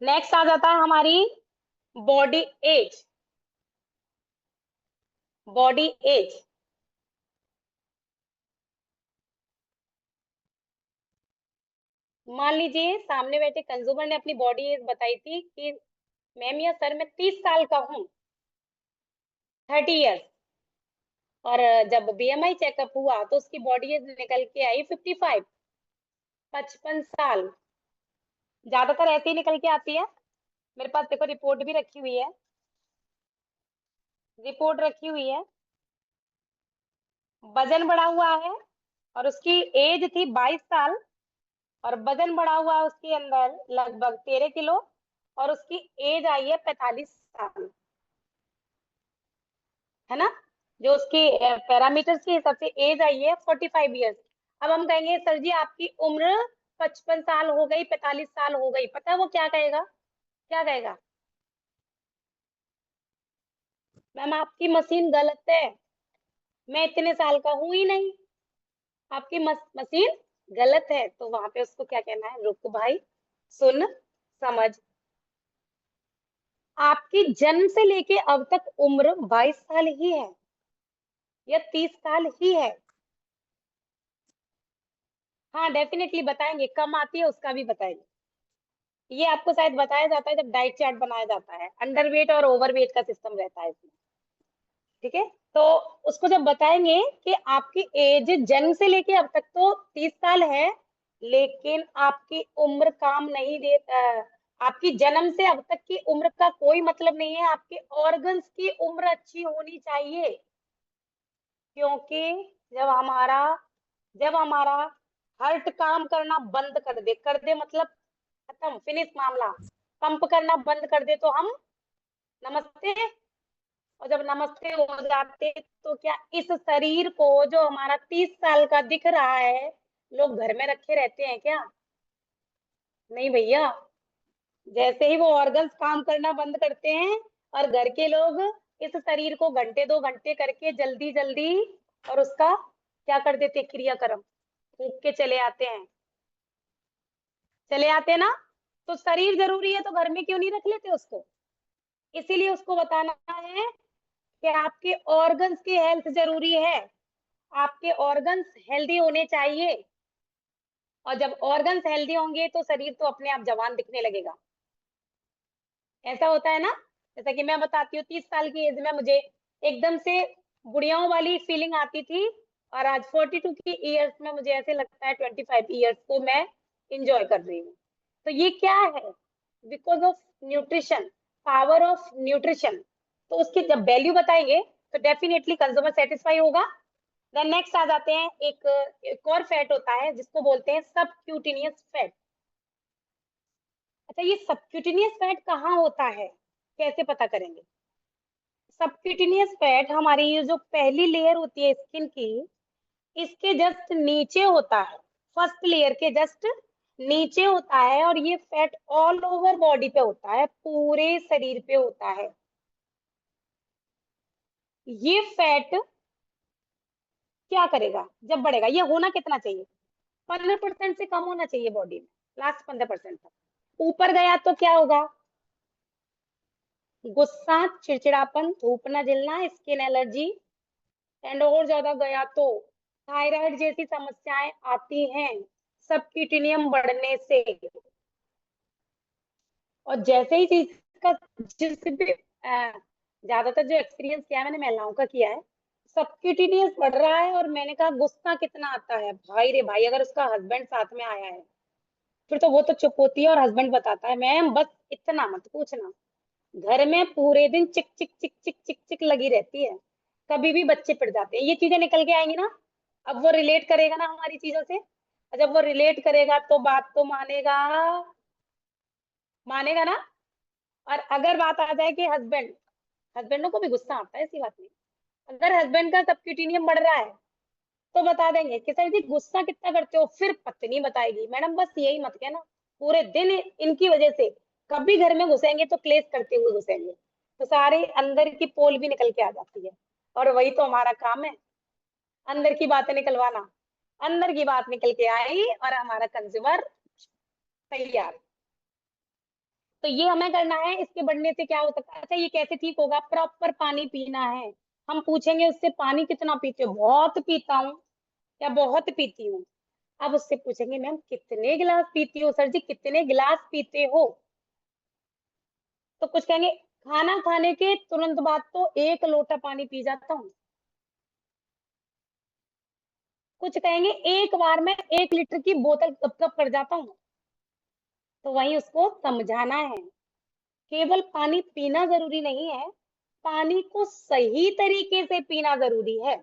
नेक्स्ट आ जाता है हमारी बॉडी एज। बॉडी एज, मान लीजिए सामने बैठे कंज्यूमर ने अपनी बॉडी एज बताई थी कि मैम या सर मैं 30 साल का हूँ, 30 ईयर्स। और जब बीएमआई चेकअप हुआ तो उसकी बॉडी एज निकल के आई 55, 55 साल। ज्यादातर ऐसे ही निकल के आती है। मेरे पास देखो रिपोर्ट भी रखी हुई है, रिपोर्ट रखी हुई है। वजन बढ़ा हुआ है और उसकी एज थी 22 साल, और वजन बढ़ा हुआ है उसके अंदर लगभग 13 किलो, और उसकी एज आई है 45 साल, है ना? जो उसकी पैरामीटर्स के हिसाब से एज आई है 45 ईयर्स। अब हम कहेंगे सर जी आपकी उम्र 55 साल हो गई, 45 साल हो गई, पता है वो क्या कहेगा? क्या कहेगा? मैम आपकी मशीन गलत है, मैं इतने साल का हूं ही नहीं, आपकी मशीन गलत है। तो वहां पे उसको क्या कहना है? रुक भाई, सुन, समझ। आपकी जन्म से लेके अब तक उम्र 22 साल ही है या 30 साल ही है। हाँ डेफिनेटली बताएंगे, कम आती है उसका भी बताएंगे। ये आपको शायद बताया जाता है जब डाइट चार्ट बनाया जाता है, अंडरवेट और ओवरवेट का सिस्टम रहता है इसमें। ठीक है, तो उसको जब बताएंगे कि आपकी एज जन्म से लेके अब तक तो 30 साल है, लेकिन आपकी उम्र काम नहीं दे, आपकी जन्म से अब तक की उम्र का कोई मतलब नहीं है, आपके ऑर्गन्स की उम्र अच्छी होनी चाहिए। क्योंकि जब हमारा जब हमारा हार्ट काम करना बंद कर दे मतलब खत्म, फिनिश मामला, पंप करना बंद कर दे तो हम नमस्ते। और जब नमस्ते हो जाते तो क्या इस शरीर को जो हमारा 30 साल का दिख रहा है, लोग घर में रखे रहते हैं क्या? नहीं भैया। जैसे ही वो ऑर्गन्स काम करना बंद करते हैं और घर के लोग इस शरीर को घंटे 2 घंटे करके जल्दी जल्दी और उसका क्या कर देते, क्रियाक्रम फूक के चले आते हैं ना। तो शरीर जरूरी है तो घर में क्यों नहीं रख लेते उसको? इसीलिए उसको बताना है कि आपके ऑर्गन्स की हेल्थ जरूरी है, आपके ऑर्गन्स हेल्दी होने चाहिए। और जब ऑर्गन्स हेल्दी होंगे तो शरीर तो अपने आप जवान दिखने लगेगा। ऐसा होता है ना, जैसा कि मैं बताती हूँ, 30 साल की एज में मुझे एकदम से बुढ़ियाओं वाली फीलिंग आती थी, और आज 42 की ईयर्स में मुझे ऐसे लगता है 25 ईयर्स को मैं इंजॉय कर रही हूँ। तो ये क्या है? Because of nutrition, power of nutrition. तो उसकी जब वैल्यू बताएंगे तो डेफिनेटली कंज्यूमर सेटिस्फाई होगा। देन नेक्स्ट आ जाते हैं, एक और फैट होता है जिसको बोलते हैं सबक्यूटिनियस फैट। अच्छा, ये सबक्यूटिनियस फैट कहाँ होता है, कैसे पता करेंगे? सबक्यूटिनियस फैट हमारी ये जो पहली लेयर होती है स्किन की, इसके जस्ट नीचे होता है, फर्स्ट लेयर के जस्ट नीचे होता है, और ये फैट ऑल ओवर बॉडी पे होता है, पूरे शरीर पे होता है। ये फैट क्या करेगा जब बढ़ेगा? ये होना कितना चाहिए? 15% से कम होना चाहिए बॉडी में, लास्ट 15% तक। ऊपर गया तो क्या होगा? गुस्सा, चिड़चिड़ापन, धूप न जलना, स्किन एलर्जी, एंड और ज्यादा गया तो थायराइड जैसी समस्याएं आती हैं सबक्यूटेनियम बढ़ने से। और जैसे ही चीज का जिस भी ज्यादातर जो एक्सपीरियंस किया है मैंने महिलाओं का किया है, सबक्यूटेनियस बढ़ रहा है, और मैंने कहा गुस्सा कितना आता है भाई रे भाई, अगर उसका हस्बैंड साथ में आया है फिर तो वो तो चुप होती है और हस्बैंड बताता है मैम बस इतना मत पूछना, घर में पूरे दिन चिक चिक चिक चिक चिक चिक लगी रहती है, कभी भी बच्चे पड़ जाते हैं, ये चीजें निकल के आएंगी ना। अब वो रिलेट करेगा ना हमारी चीजों से, और जब वो रिलेट करेगा तो बात तो मानेगा, मानेगा ना। और अगर बात आ जाए कि हस्बैंडों को भी गुस्सा आता है, ऐसी बात नहीं, अगर हस्बैंड का सबक्यूटेनियम बढ़ रहा है तो बता देंगे कि सर जी गुस्सा कितना करते हो, फिर पत्नी बताएगी मैडम बस यही मत कहना, पूरे दिन इनकी वजह से कभी घर में घुसेंगे तो क्लेश करते हुए घुसेंगे, तो सारे अंदर की पोल भी निकल के आ जाती है। और वही तो हमारा काम है, अंदर की बातें निकलवाना। अंदर की बात निकल के आई और हमारा कंज्यूमर तैयार। तो ये हमें करना है, इसके बढ़ने से क्या हो सकता है? अच्छा ये कैसे ठीक होगा? प्रॉपर पानी पीना है। हम पूछेंगे उससे पानी कितना पीते हो, बहुत पीता हूँ या बहुत पीती हूँ। अब उससे पूछेंगे मैम कितने गिलास पीती हो, सर जी कितने गिलास पीते हो? तो कुछ कहेंगे खाना खाने के तुरंत बाद तो 1 लोटा पानी पी जाता हूँ। कुछ कहेंगे एक बार में 1 लीटर की बोतल कब कब कर जाता हूँ। तो वही उसको समझाना है, केवल पानी पीना जरूरी नहीं है, पानी को सही तरीके से पीना जरूरी है।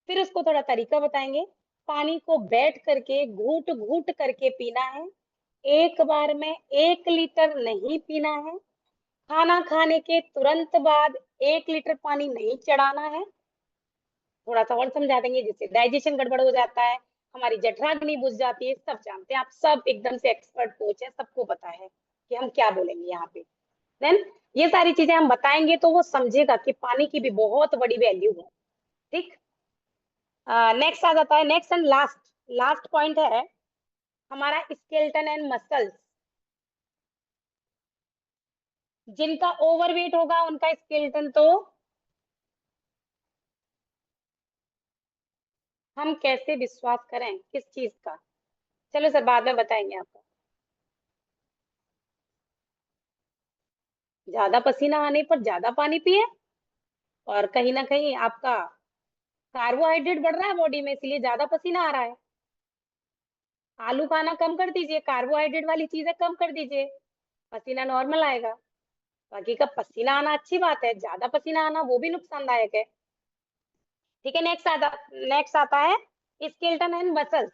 फिर उसको थोड़ा तरीका बताएंगे, पानी को बैठ करके घूट घूट करके पीना है, एक बार में 1 लीटर नहीं पीना है, खाना खाने के तुरंत बाद 1 लीटर पानी नहीं चढ़ाना है। थोड़ा सा और समझा देंगे, जिससे डाइजेशन गड़बड़ हो जाता है, हमारी जठराग्नि बुझ जाती है, सब जानते हैं, आप सब एकदम से एक्सपर्ट कोच है, सबको पता है कि हम क्या बोलेंगे यहाँ पे। देन ये सारी चीजें हम बताएंगे तो वो समझेगा कि पानी की भी बहुत बड़ी वैल्यू है। ठीक, नेक्स्ट आ जाता है, next and last, last point है हमारा स्केलेटन एंड मसल्स। जिनका ओवरवेट होगा उनका स्केलेटन तो हम कैसे विश्वास करें, किस चीज का? चलो सर बाद में बताएंगे आपको। ज्यादा पसीना आने पर ज्यादा पानी पिए, और कहीं ना कहीं आपका कार्बोहाइड्रेट बढ़ रहा है बॉडी में, इसलिए ज्यादा पसीना आ रहा है। आलू खाना कम कर दीजिए, कार्बोहाइड्रेट वाली चीजें कम कर दीजिए, पसीना नॉर्मल आएगा। बाकी का पसीना आना अच्छी बात है, ज्यादा पसीना आना वो भी नुकसानदायक है। ठीक है, नेक्स्ट आता है स्केलेटन एंड मसल्स,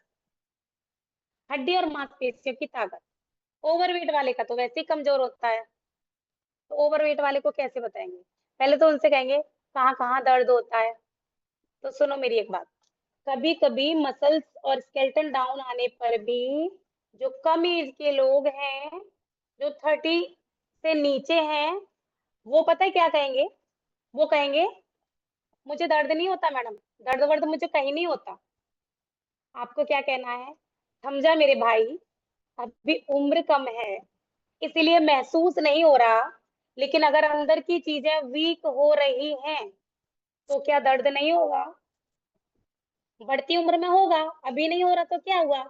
हड्डी और मांसपेशियों की ताकत। ओवरवेट वाले का तो वैसे ही कमजोर होता है, तो ओवरवेट वाले को कैसे बताएंगे? पहले तो उनसे कहेंगे कहाँ कहाँ दर्द होता है। तो सुनो मेरी एक बात, कभी कभी मसल्स और स्केलेटन डाउन आने पर भी जो कम एज के लोग हैं, जो 30 से नीचे हैं, वो पता है क्या कहेंगे? वो कहेंगे मुझे दर्द नहीं होता मैडम, दर्द वर्द मुझे कहीं नहीं होता। आपको क्या कहना है? समझा मेरे भाई, अभी उम्र कम है इसीलिए महसूस नहीं हो रहा, लेकिन अगर अंदर की चीजें वीक हो रही हैं तो क्या दर्द नहीं होगा? बढ़ती उम्र में होगा, अभी नहीं हो रहा तो क्या हुआ?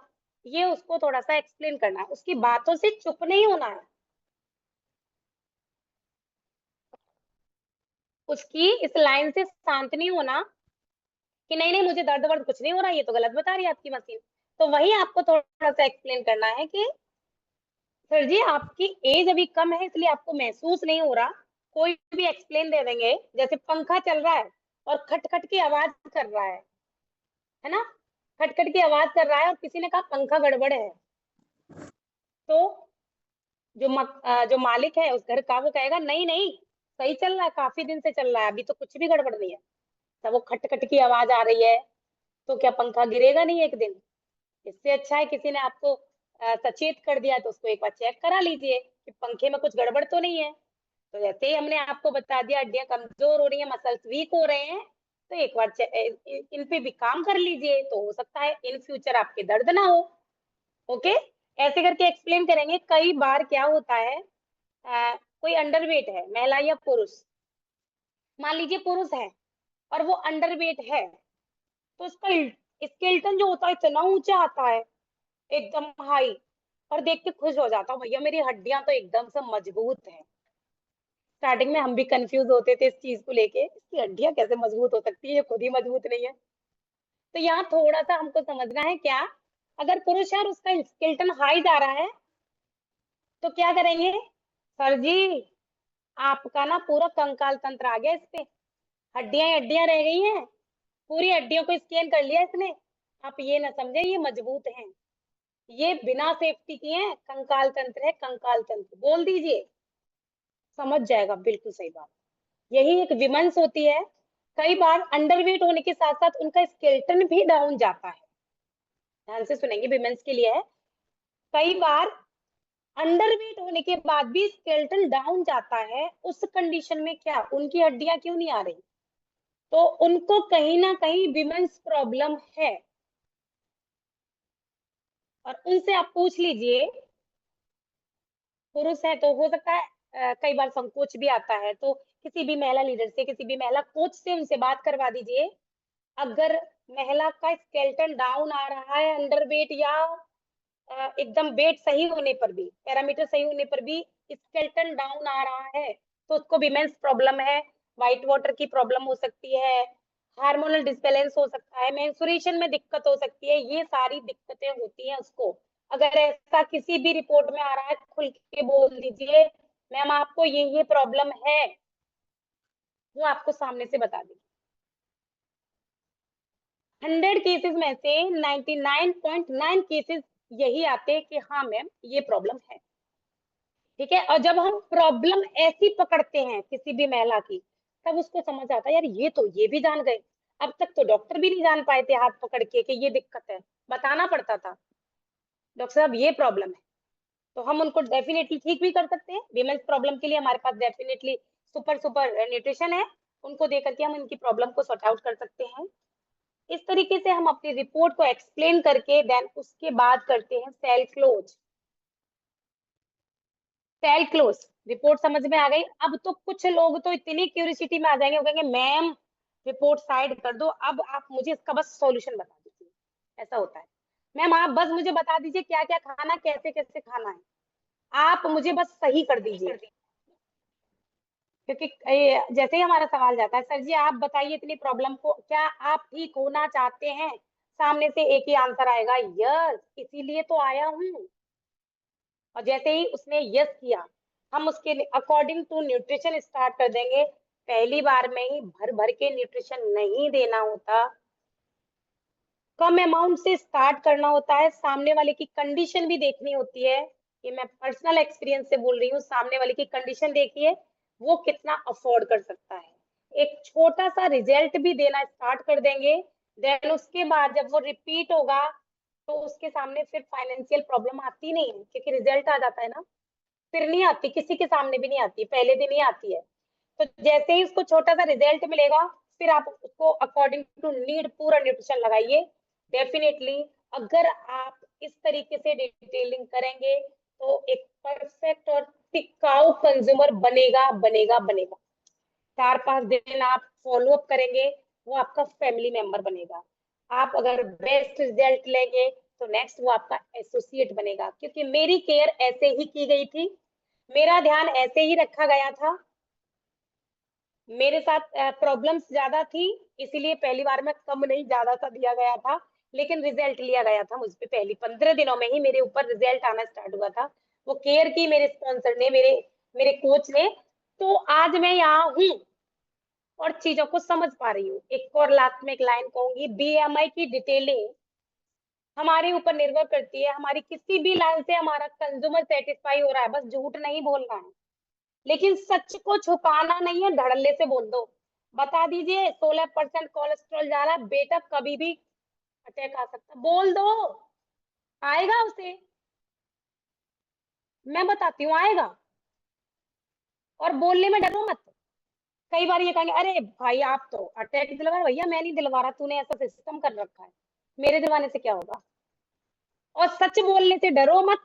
ये उसको थोड़ा सा एक्सप्लेन करना है, उसकी बातों से चुप नहीं होना है, उसकी इस लाइन से शांत नहीं होना कि नहीं नहीं मुझे दर्द वर्द कुछ नहीं हो रहा, ये तो गलत बता रही है आपकी मशीन। तो वही आपको थोड़ा सा एक्सप्लेन करना है कि सर जी आपकी एज अभी कम है इसलिए आपको महसूस नहीं हो रहा। कोई भी एक्सप्लेन दे देंगे, जैसे पंखा चल रहा है और खटखट की आवाज कर रहा है ना, खटखट की आवाज कर रहा है और किसी ने कहा पंखा गड़बड़ है, तो जो मालिक है उस घर का वो कहेगा नहीं नहीं सही चल रहा है, काफी दिन से चल रहा है, अभी तो कुछ भी गड़बड़ नहीं है। तब वो खटखट की आवाज आ रही है तो क्या पंखा गिरेगा नहीं एक दिन? इससे अच्छा है किसी ने आपको सचेत कर दिया तो उसको एक बार चेक करा लीजिए कि पंखे में कुछ गड़बड़ तो नहीं है। तो जैसे ही हमने आपको बता दिया हड्डियां कमजोर हो रही है, मसल्स वीक हो रहे हैं, तो एक बार इन पे भी काम कर लीजिए, तो हो सकता है इन फ्यूचर आपके दर्द ना हो। ओके, ऐसे करके एक्सप्लेन करेंगे। कई बार क्या होता है, कोई अंडरवेट है, महिला या पुरुष, मान लीजिए पुरुष है और वो अंडरवेट है, तो उसका स्केलेटन जो होता है इतना ऊंचा आता है, एकदम हाई, और देख के खुश हो जाता हूँ भैया मेरी हड्डियां तो एकदम से मजबूत है। स्टार्टिंग में हम भी कंफ्यूज होते थे इस चीज को लेके, इसकी हड्डियां कैसे मजबूत हो सकती है, ये खुद ही मजबूत नहीं है। तो यहाँ थोड़ा सा हमको समझना है क्या, अगर पुरुष है और उसका स्केलेटन हाई जा रहा है तो क्या करेंगे? सर जी आपका ना पूरा कंकाल तंत्र आ गया इस पे, हड्डियां हड्डियां रह गई हैं, पूरी हड्डियों को स्कैन कर लिया इसने। आप ये ना समझे ये मजबूत हैं, ये बिना सेफ्टी किए हैं, कंकाल तंत्र है, कंकाल तंत्र बोल दीजिए, समझ जाएगा। बिल्कुल सही बात, यही एक विमंस होती है। कई बार अंडरवेट होने के साथ साथ उनका स्केलेटन भी डाउन जाता है। ध्यान से सुनेंगे, विमेंस के लिए है। कई बार अंडरवेट होने के बाद भी स्केलेटन डाउन जाता है, उस कंडीशन में क्या उनकी हड्डियां क्यों नहीं आ रही? तो उनको कहीं ना कहीं विमेंस प्रॉब्लम है, और उनसे आप पूछ लीजिए। पुरुष है तो हो सकता है कई बार संकोच भी आता है, तो किसी भी महिला लीडर से, किसी भी महिला कोच से उनसे बात करवा दीजिए। अगर महिला का स्केलेटन डाउन आ रहा है अंडरवेट या एकदम वेट सही होने पर भी, पैरामीटर सही होने पर भी स्केलेटन डाउन आ रहा है, तो उसको विमेंस प्रॉब्लम है, व्हाइट वाटर की प्रॉब्लम हो सकती है, हार्मोनल डिसबैलेंस हो सकता है, मेंस्ट्रुएशन में दिक्कत हो सकती है, ये सारी दिक्कतें होती हैं उसको। अगर ऐसा किसी भी रिपोर्ट में आ रहा है खुल के बोल दीजिए मैम आपको ये प्रॉब्लम है, वो आपको सामने से बता देगी। 100 केसेस में से 99.9 केसेस यही आते हैं कि हाँ मैम ये प्रॉब्लम है। ठीक है, और जब हम प्रॉब्लम ऐसी पकड़ते हैं किसी भी महिला की, तब उसको समझ आता है यार ये तो ये भी जान गए, अब तक तो डॉक्टर भी नहीं जान पाए थे हाथ पकड़ के कि ये दिक्कत है, बताना पड़ता था डॉक्टर साहब ये प्रॉब्लम है। तो हम उनको डेफिनेटली ठीक भी कर सकते हैं। वीमेन्स प्रॉब्लम के लिए हमारे पास डेफिनेटली सुपर सुपर न्यूट्रिशन है, उनको दे करके हम इनकी प्रॉब्लम को सॉर्ट आउट कर सकते हैं। इस तरीके से हम अपनी रिपोर्ट को एक्सप्लेन करके देन उसके बाद करते हैं sell close. Sell close report समझ में आ गई। अब तो कुछ लोग तो इतनी क्यूरियोसिटी में आ जाएंगे, वो कहेंगे मैम रिपोर्ट साइड कर दो, अब आप मुझे इसका बस सॉल्यूशन बता दीजिए। ऐसा होता है, मैम आप बस मुझे बता दीजिए क्या क्या खाना, कैसे कैसे खाना है, आप मुझे बस सही कर दीजिए। क्योंकि जैसे ही हमारा सवाल जाता है, सर जी आप बताइए इतनी प्रॉब्लम को, क्या आप ठीक होना चाहते हैं? सामने से एक ही आंसर आएगा, यस, इसीलिए तो आया हूँ। और जैसे ही उसने यस किया, हम उसके अकॉर्डिंग टू न्यूट्रिशन स्टार्ट कर देंगे। पहली बार में ही भर भर के न्यूट्रिशन नहीं देना होता, कम अमाउंट से स्टार्ट करना होता है। सामने वाले की कंडीशन भी देखनी होती है। ये मैं पर्सनल एक्सपीरियंस से बोल रही हूँ, सामने वाले की कंडीशन देखिए वो कितना अफोर्ड कर सकता है। एक छोटा सा रिजल्ट भी देना स्टार्ट कर देंगे, देन उसके बाद जब वो रिपीट होगा तो उसके सामने फिर फाइनेंशियल प्रॉब्लम आती नहीं है, क्योंकि रिजल्ट आ जाता है ना। फिर नहीं आती, किसी के सामने भी नहीं आती, पहले दिन ही आती है। तो जैसे ही उसको छोटा सा रिजल्ट मिलेगा, फिर आप उसको अकॉर्डिंग टू नीड पूरा न्यूट्रिशन लगाइए। डेफिनेटली अगर आप इस तरीके से डिटेलिंग करेंगे तो एक परफेक्ट और टिकाऊ कंज्यूमर बनेगा बनेगा बनेगा। 4-5 दिन आप फॉलो अप करेंगे, वो आपका फैमिली मेंबर बनेगा। आप अगर बेस्ट रिजल्ट लेंगे तो नेक्स्ट वो आपका एसोसिएट बनेगा, क्योंकि मेरी केयर ऐसे ही की गई थी, मेरा ध्यान ऐसे ही रखा गया था। मेरे साथ प्रॉब्लम्स ज्यादा थी, इसीलिए पहली बार में कम नहीं ज्यादा सा दिया गया था, लेकिन रिजल्ट लिया गया था मुझ पे। पहली 15 दिनों में ही मेरे ऊपर रिजल्ट आना स्टार्ट हुआ था। वो केयर की मेरे स्पॉन्सर ने, मेरे मेरे कोच ने। तो आज मैं यहाँ हूँ और चीजों को समझ पा रही हूँ। एक और लास्ट में एक लाइन कहूंगी, बीएमआई की डिटेलिंग हमारे ऊपर निर्भर करती है। हमारी किसी भी लाइन से हमारा कंज्यूमर सेटिस्फाई हो रहा है, बस झूठ नहीं बोलना है, लेकिन सच को छुपाना नहीं है, धड़ल्ले से बोल दो। बता दीजिए 16% कोलेस्ट्रॉल जा रहा है, बेटा कभी भी अटैक आ सकता, बोल दो, आएगा उसे, मैं बताती हूँ आएगा। और बोलने में डरो मत। कई बार ये कहेंगे अरे भाई आप तो अटैक दिलवा रहे, भैया मैं नहीं दिलवा रहा, तूने ऐसा सिस्टम कर रखा है, मेरे दिलवाने से क्या होगा। और सच बोलने से डरो मत,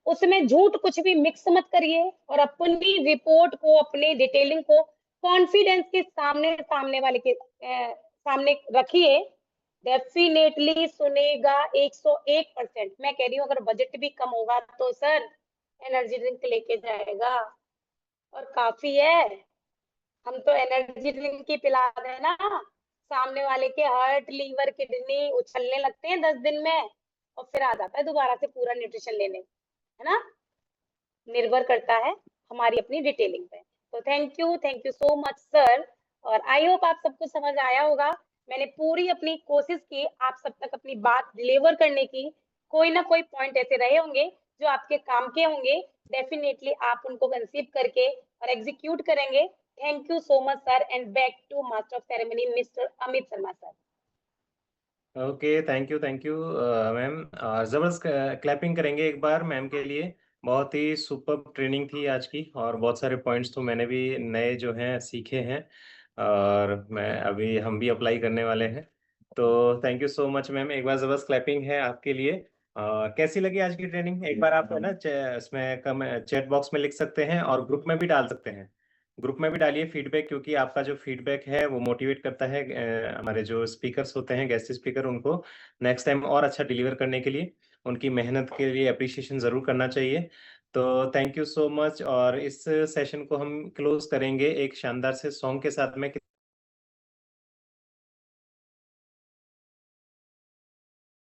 उसमें झूठ कुछ भी मिक्स मत करिए, और अपनी रिपोर्ट को, अपने डिटेलिंग को कॉन्फिडेंस के सामने, सामने वाले के सामने रखिए। डेफिनेटली सुनेगा 101%। मैं कह रही हूँ अगर बजट भी कम होगा तो सर एनर्जी ड्रिंक लेके जाएगा और काफी है। हम तो एनर्जी ड्रिंक की पिला दें ना, सामने वाले के हार्ट लीवर किडनी उछलने लगते हैं 10 दिन में, और फिर आ जाता है दोबारा से पूरा न्यूट्रिशन लेने, है ना। निर्भर करता है हमारी अपनी डिटेलिंग पे। तो thank you so much sir. और आई होप आप सबको समझ आया होगा। मैंने पूरी अपनी कोशिश की आप सब तक अपनी बात डिलीवर करने की। कोई ना कोई पॉइंट ऐसे रहे होंगे जो आपके काम के होंगे, डेफिनेटली आप उनको कंसीव करके और एग्जीक्यूट करेंगे। Thank you so much sir, and back to master of ceremony mister Amit Sharma sir. Okay, thank you ma'am. जबरदस्त क्लैपिंग करेंगे एक बार मैम के लिए। बहुत ही सुपर ट्रेनिंग थी आज की, और बहुत सारे पॉइंट्स तो मैंने भी नए जो हैं सीखे हैं, और मैं अभी हम भी अप्लाई करने वाले हैं। तो thank you so much ma'am, एक बार जबरदस्त क्लैपिंग है आपके लिए। कैसी लगी आज की ट्रेनिंग, एक बार आप है ना इसमें कम चैट बॉक्स में लिख सकते हैं, और ग्रुप में भी डाल सकते हैं। ग्रुप में भी डालिए फीडबैक, क्योंकि आपका जो फीडबैक है वो मोटिवेट करता है हमारे जो स्पीकर्स होते हैं, गेस्ट स्पीकर, उनको नेक्स्ट टाइम और अच्छा डिलीवर करने के लिए, उनकी मेहनत के लिए अप्रिशिएशन जरूर करना चाहिए। तो थैंक यू सो मच, और इस सेशन को हम क्लोज करेंगे एक शानदार से सॉन्ग के साथ में।